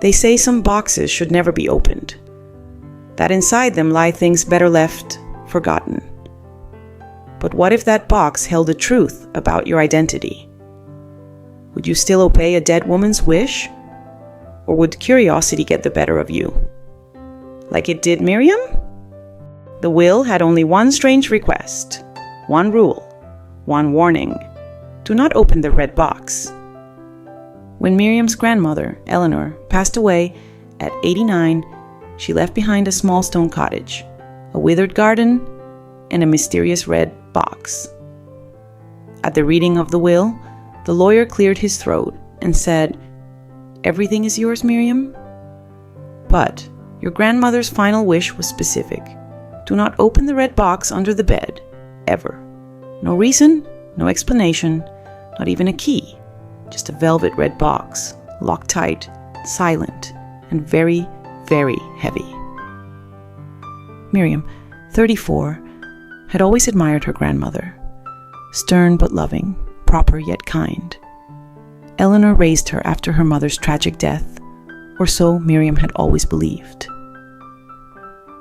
They say some boxes should never be opened, that inside them lie things better left forgotten. But what if that box held the truth about your identity? Would you still obey a dead woman's wish? Or would curiosity get the better of you? Like it did Miriam? The will had only one strange request, one rule, one warning. Do not open the red box. When Miriam's grandmother, Eleanor, passed away at 89, she left behind a small stone cottage, a withered garden, and a mysterious red box. At the reading of the will, the lawyer cleared his throat and said, "Everything is yours, Miriam? But your grandmother's final wish was specific. Do not open the red box under the bed, ever. No reason, no explanation, not even a key. Just a velvet red box, locked tight, silent, and very, very heavy." Miriam, 34, had always admired her grandmother. Stern but loving, proper yet kind. Eleanor raised her after her mother's tragic death, or so Miriam had always believed.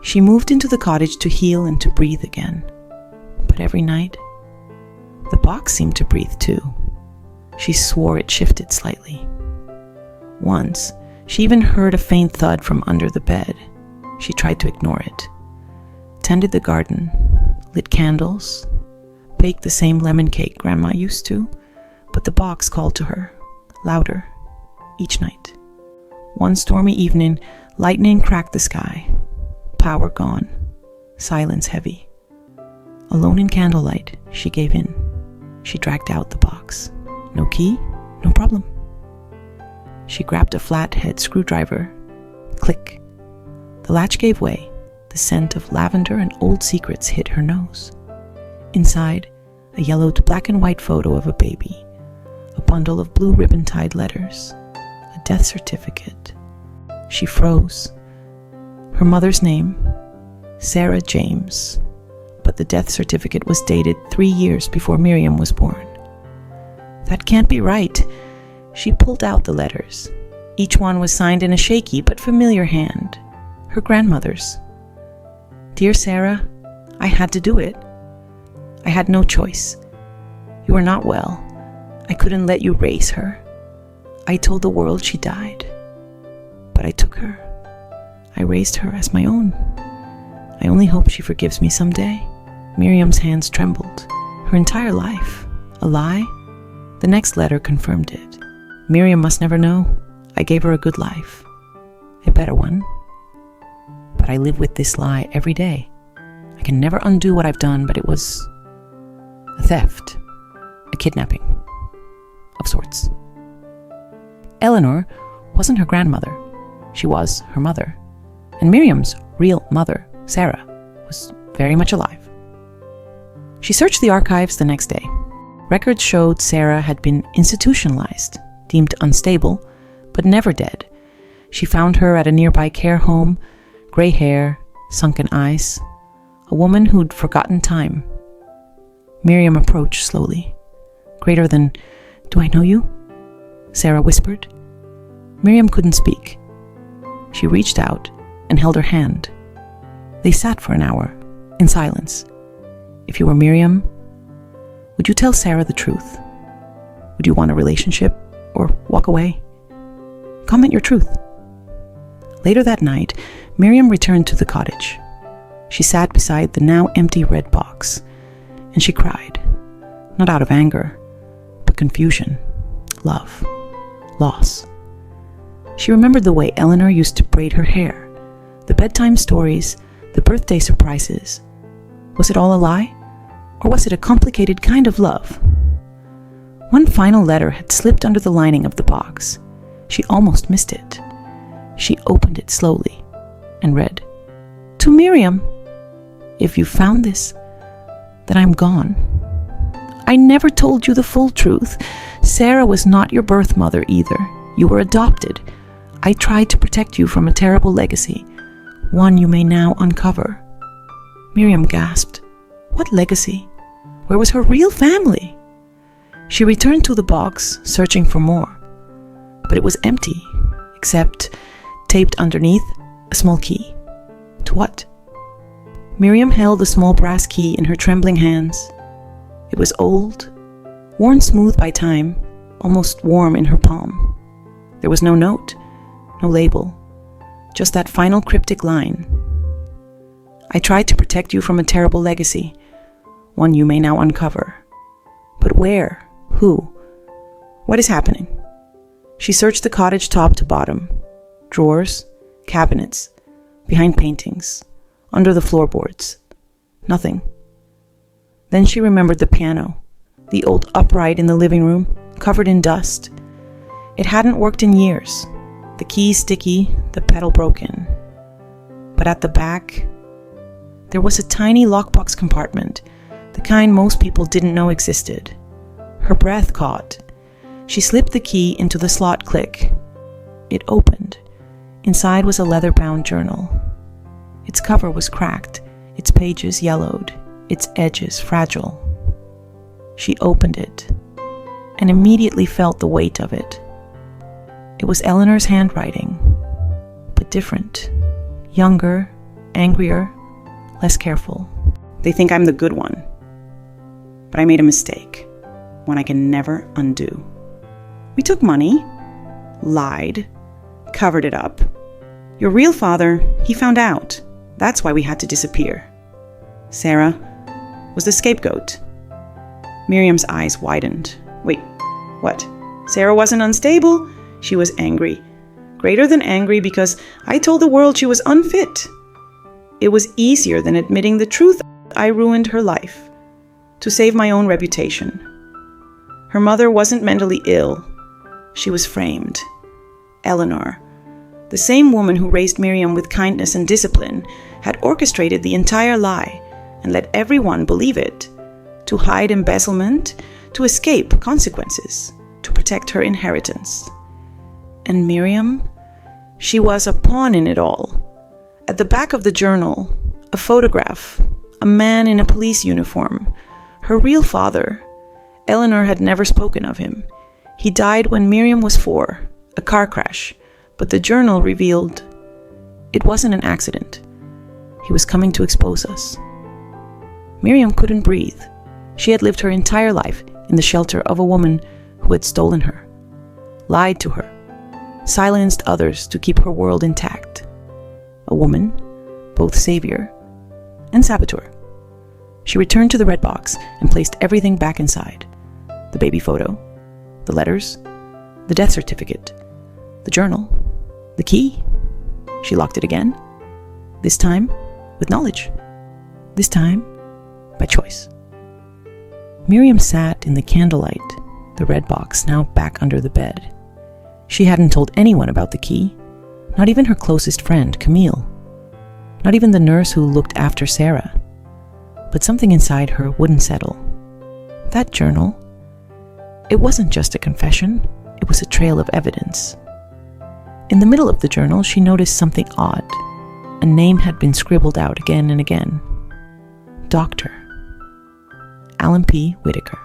She moved into the cottage to heal and to breathe again. But every night, the box seemed to breathe too. She swore it shifted slightly. Once, she even heard a faint thud from under the bed. She tried to ignore it. Tended the garden, lit candles, baked the same lemon cake Grandma used to, but the box called to her, louder, each night. One stormy evening, lightning cracked the sky. Power gone, silence heavy. Alone in candlelight, she gave in. She dragged out the box. No key, no problem. She grabbed a flathead screwdriver. Click. The latch gave way. The scent of lavender and old secrets hit her nose. Inside, a yellowed black and white photo of a baby, a bundle of blue ribbon-tied letters, a death certificate. She froze. Her mother's name, Sarah James, but the death certificate was dated 3 years before Miriam was born. That can't be right. She pulled out the letters. Each one was signed in a shaky but familiar hand, her grandmother's. "Dear Sarah, I had to do it. I had no choice. You were not well. I couldn't let you raise her. I told the world she died. But I took her. I raised her as my own. I only hope she forgives me someday." Miriam's hands trembled. Her entire life. A lie? The next letter confirmed it. Miriam must never know. I gave her a good life. A better one. But I live with this lie every day. I can never undo what I've done, but it was a theft. A kidnapping. Of sorts. Eleanor wasn't her grandmother. She was her mother. And Miriam's real mother, Sarah, was very much alive. She searched the archives the next day. Records showed Sarah had been institutionalized, deemed unstable, but never dead. She found her at a nearby care home, gray hair, sunken eyes, a woman who'd forgotten time. Miriam approached slowly. Greater than, "Do I know you?" Sarah whispered. Miriam couldn't speak. She reached out and held her hand. They sat for an hour, in silence. If you were Miriam, would you tell Sarah the truth? Would you want a relationship or walk away? Comment your truth. Later that night, Miriam returned to the cottage. She sat beside the now empty red box, and she cried, not out of anger, but confusion, love, loss. She remembered the way Eleanor used to braid her hair, the bedtime stories, the birthday surprises. Was it all a lie? Or was it a complicated kind of love? One final letter had slipped under the lining of the box. She almost missed it. She opened it slowly and read, "To Miriam, if you found this, then I'm gone. I never told you the full truth. Sarah was not your birth mother either. You were adopted. I tried to protect you from a terrible legacy, one you may now uncover." Miriam gasped. What legacy? Where was her real family? She returned to the box, searching for more. But it was empty, except taped underneath a small key. To what? Miriam held the small brass key in her trembling hands. It was old, worn smooth by time, almost warm in her palm. There was no note, no label, just that final cryptic line. I tried to protect you from a terrible legacy, one you may now uncover. But where? Who? What is happening? She searched the cottage top to bottom, drawers, cabinets, behind paintings, under the floorboards. Nothing. Then she remembered the piano, the old upright in the living room, covered in dust. It hadn't worked in years. The keys sticky, the pedal broken. But at the back, there was a tiny lockbox compartment, the kind most people didn't know existed. Her breath caught. She slipped the key into the slot click. It opened. Inside was a leather-bound journal. Its cover was cracked, its pages yellowed, its edges fragile. She opened it and immediately felt the weight of it. It was Eleanor's handwriting, but different. Younger, angrier, less careful. They think I'm the good one. But I made a mistake, one I can never undo. We took money, lied, covered it up. Your real father, he found out. That's why we had to disappear. Sarah was the scapegoat. Miriam's eyes widened. Wait, what? Sarah wasn't unstable? She was angry. Greater than angry because I told the world she was unfit. It was easier than admitting the truth. I ruined her life to save my own reputation. Her mother wasn't mentally ill. She was framed. Eleanor, the same woman who raised Miriam with kindness and discipline, had orchestrated the entire lie and let everyone believe it, to hide embezzlement, to escape consequences, to protect her inheritance. And Miriam, she was a pawn in it all. At the back of the journal, a photograph, a man in a police uniform, her real father. Eleanor had never spoken of him. He died when Miriam was 4, a car crash, but the journal revealed it wasn't an accident. He was coming to expose us. Miriam couldn't breathe. She had lived her entire life in the shelter of a woman who had stolen her, lied to her, silenced others to keep her world intact. A woman, both savior and saboteur. She returned to the red box and placed everything back inside. The baby photo, the letters, the death certificate, the journal, the key. She locked it again, this time with knowledge, this time by choice. Miriam sat in the candlelight, the red box now back under the bed. She hadn't told anyone about the key, not even her closest friend, Camille, not even the nurse who looked after Sarah. But something inside her wouldn't settle. That journal, it wasn't just a confession, it was a trail of evidence. In the middle of the journal, she noticed something odd. A name had been scribbled out again and again. Dr. Alan P. Whitaker.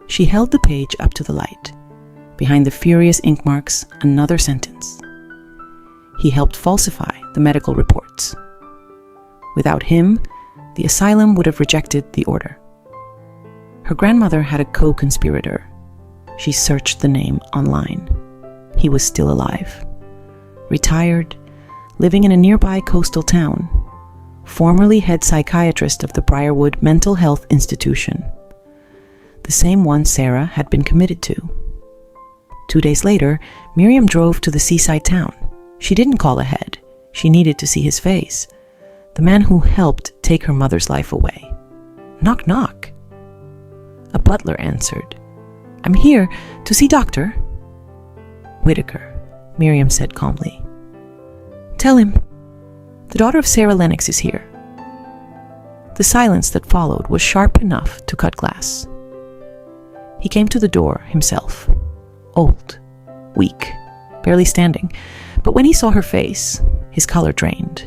She held the page up to the light. Behind the furious ink marks, another sentence. He helped falsify the medical reports. Without him, the asylum would have rejected the order. Her grandmother had a co-conspirator. She searched the name online. He was still alive. Retired, living in a nearby coastal town. Formerly head psychiatrist of the Briarwood Mental Health Institution. The same one Sarah had been committed to. 2 days later, Miriam drove to the seaside town. She didn't call ahead. She needed to see his face. The man who helped take her mother's life away. Knock, knock. A butler answered. I'm here to see Doctor Whitaker, Miriam said calmly. Tell him. The daughter of Sarah Lennox is here. The silence that followed was sharp enough to cut glass. He came to the door himself. Old, weak, barely standing. But when he saw her face, his color drained.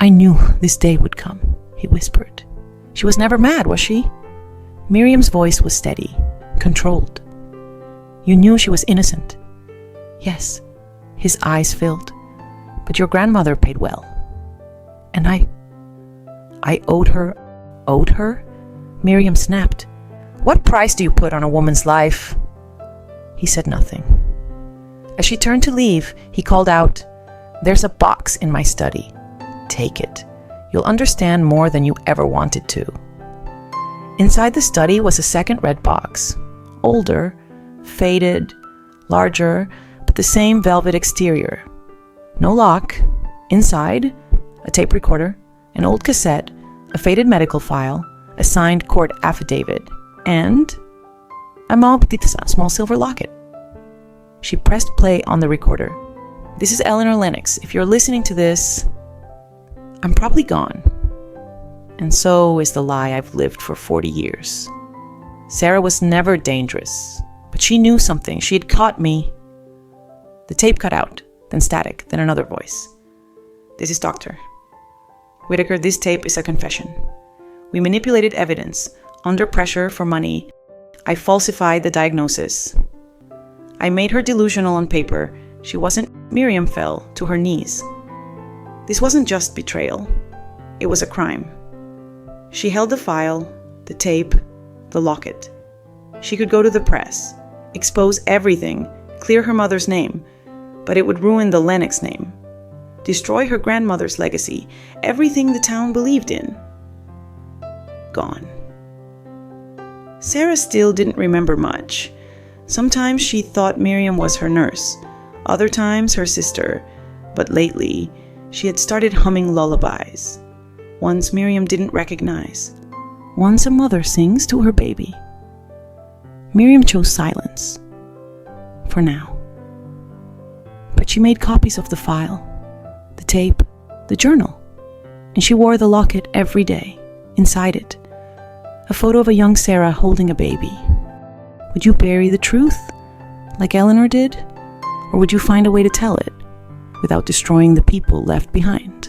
I knew this day would come, he whispered. She was never mad, was she? Miriam's voice was steady, controlled. You knew she was innocent. Yes, His eyes filled. "But your grandmother paid well." "And I owed her?" "Owed her?" Miriam snapped. "What price do you put on a woman's life?" He said nothing. As she turned to leave, he called out, "There's a box in my study. Take it. You'll understand more than you ever wanted to." Inside the study was a second red box. Older, faded, larger, but the same velvet exterior. No lock. Inside, a tape recorder, an old cassette, a faded medical file, a signed court affidavit, and a small silver locket. She pressed play on the recorder. "This is Eleanor Lennox. If you're listening to this, I'm probably gone. And so is the lie I've lived for 40 years. Sarah was never dangerous, but she knew something. She had caught me." The tape cut out, then static, then another voice. "This is Doctor Whitaker. This tape is a confession. We manipulated evidence, under pressure for money. I falsified the diagnosis. I made her delusional on paper. She wasn't." Miriam fell to her knees. This wasn't just betrayal. It was a crime. She held the file, the tape, the locket. She could go to the press, expose everything, clear her mother's name, but it would ruin the Lennox name, destroy her grandmother's legacy, everything the town believed in. Gone. Sarah still didn't remember much. Sometimes she thought Miriam was her nurse, other times her sister, but lately she had started humming lullabies, ones Miriam didn't recognize, ones a mother sings to her baby. Miriam chose silence, for now. But she made copies of the file, the tape, the journal, and she wore the locket every day. Inside it, a photo of a young Sarah holding a baby. Would you bury the truth, like Eleanor did? Or would you find a way to tell it, without destroying the people left behind?